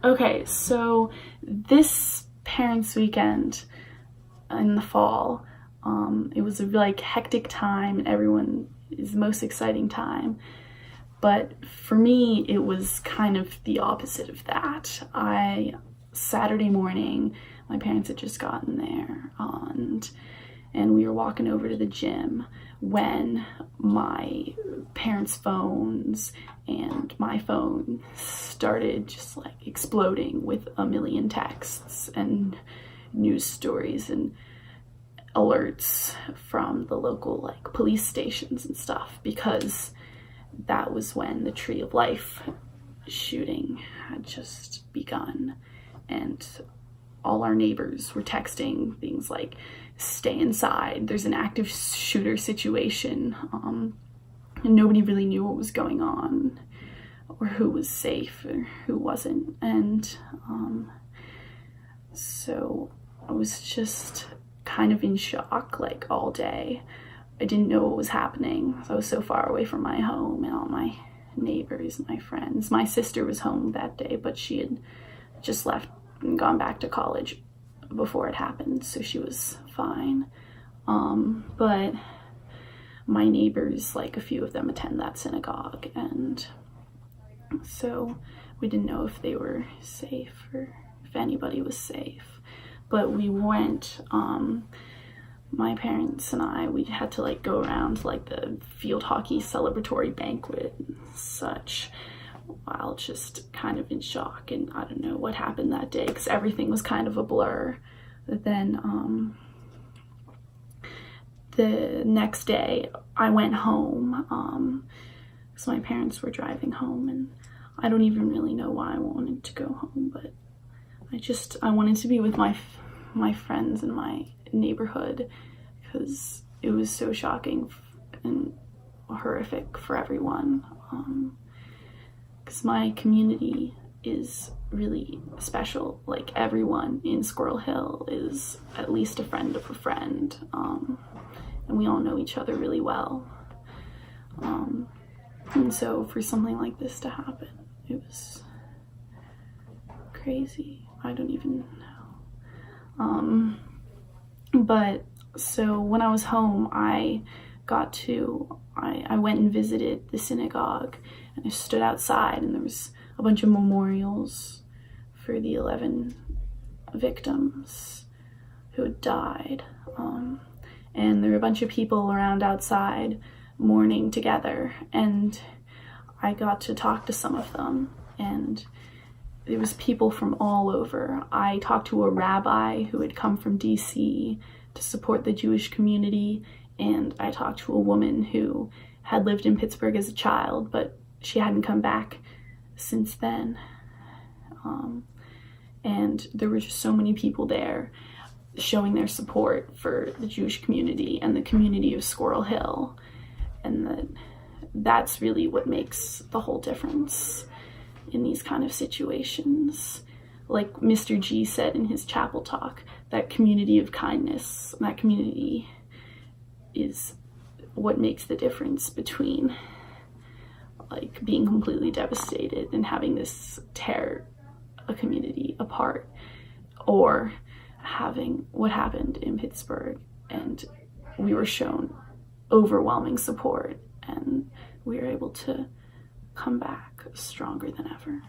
Okay, so this parents' weekend in the fall, it was a like hectic time, and everyone is most exciting time. But for me, it was kind of the opposite of that. Saturday morning, my parents had just gotten there, and we were walking over to the gym when my parents' phones and my phone started just like exploding with a million texts and news stories and alerts from the local like police stations and stuff, because that was when the Tree of Life shooting had just begun, and all our neighbors were texting things like, stay inside, there's an active shooter situation, and nobody really knew what was going on or who was safe or who wasn't. And so I was just kind of in shock like all day. I didn't know what was happening. I was so far away from my home and all my neighbors and my friends. My sister was home that day, but she had just left and gone back to college before it happened, so she was fine. But my neighbors, like a few of them attend that synagogue, and so we didn't know if they were safe or if anybody was safe. But we went, my parents and I, we had to like go around to like the field hockey celebratory banquet and such, while just kind of in shock, and I don't know what happened that day because everything was kind of a blur. But then the next day I went home because my parents were driving home, and I don't even really know why I wanted to go home, but I wanted to be with my friends in my neighborhood because it was so shocking and horrific for everyone. Because my community is really special. Like, everyone in Squirrel Hill is at least a friend of a friend, and we all know each other really well. And so for something like this to happen, it was crazy. I don't even know. But so when I was home, I went and visited the synagogue, and I stood outside, and there was a bunch of memorials for the 11 victims who had died. And there were a bunch of people around outside mourning together, and I got to talk to some of them, and there was people from all over. I talked to a rabbi who had come from DC to support the Jewish community, and I talked to a woman who had lived in Pittsburgh as a child, but she hadn't come back since then. And there were just so many people there showing their support for the Jewish community and the community of Squirrel Hill, and that's really what makes the whole difference in these kind of situations. Like Mr. G said in his chapel talk, that community of kindness, that community is what makes the difference between like being completely devastated and having this tear a community apart, or having what happened in Pittsburgh, and we were shown overwhelming support, and we were able to come back stronger than ever.